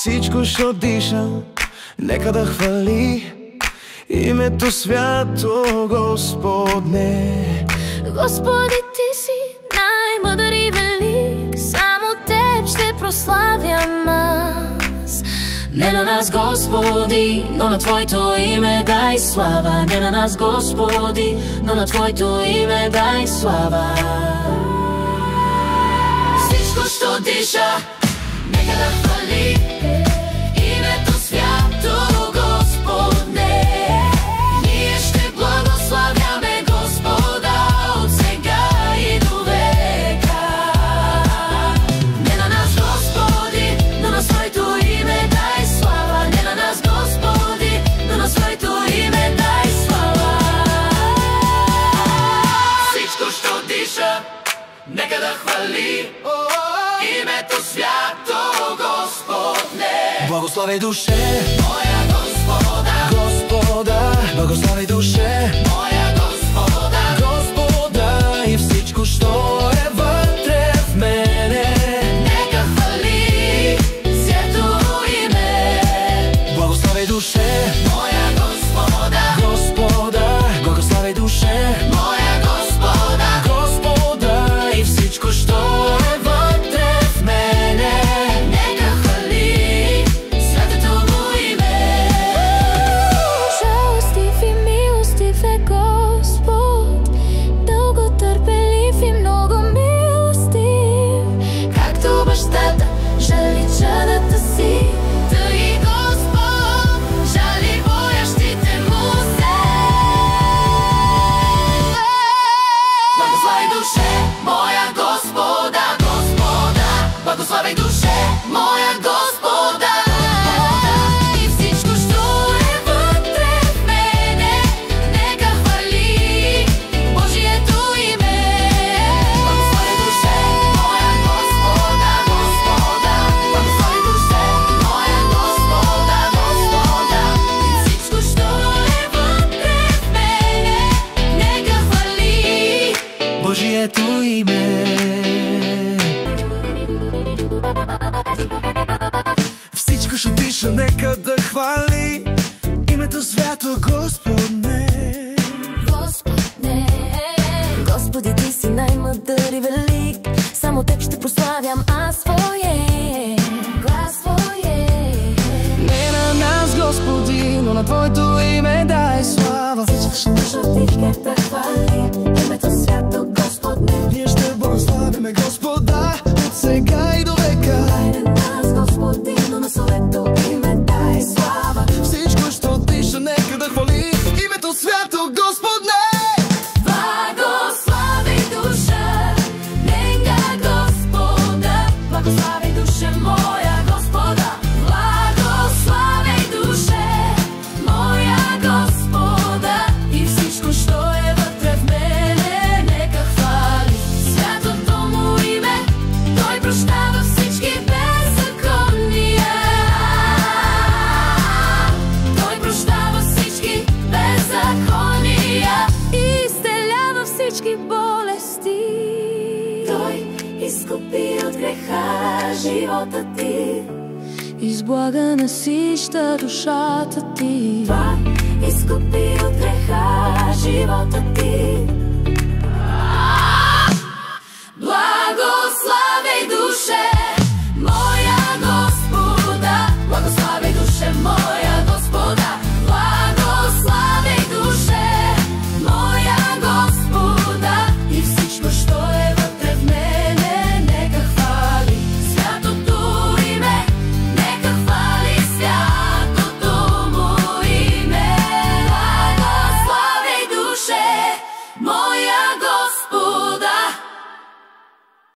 всичко що диша, нека да хвали името свято Господне. Господи, Ти си най-мъдър и велик, само Теб ще прославям аз. Не на нас, Господи, но на Твоето име дай слава. Не на нас, Господи, но на Твоето име дай слава. Всичко, що диша, нека да хвали името свято Господне. Ние ще благославяме Господа от сега и до века. Не на нас, Господи, но на Своето име дай слава. Не на нас, Господи, но на Своето име дай слава. Всичко, що диша, нека да хвали името свято Господне. Благослави душе моя Господа, Господа, благослави душе моя Господа, Господа, и всичко, що е вътре в мене, нека хвали свято име. благослави душе Моя Господа, Господа, благослави душе моя Господа, Господа, и всичко, що е вътре в мене, нека хвали святото му име. Жалостив и милостив е Господ, дълго търпелив и много милостив. Както бащата жали чадата си, тъй и Господ жали боящите му се. Благослави душе моя Господа, Господа, благослави душе моя Господа, и всичко, що е вътре в мене, нека хвали Божието име. Благослави душе моя Господа, Господа, благослави душе моя Господа, Господа, и всичко, що е вътре в мене, нека хвали Божието име. Всичко ще диша, нека да хвали името свято Господне. Господне, Господи, Ти си най-мъдър и велик, само Теб ще прославям аз Твое глас Твое. Не на нас, Господи, но на Твоето име дай слава. Всичко ще диша, да хвали името свято Господне. Ние ще благославяме Господа от сега и до века. Не на нас, Господи, но на Своето име дай слава. Всичко, що диша, нека да хвали името свято Господне. Благослави душа, нека Господа, благослави душа моя Господа, благослави душе моя Господа, и всичко, що е вътре в мене, нека хвали святото му име. Той прощава всички беззакония, Той прощава всички беззакония, изцелява всички болести. Той изкупи от греха живота ти, из блага насища душата ти. Той изкупи от греха живота ти,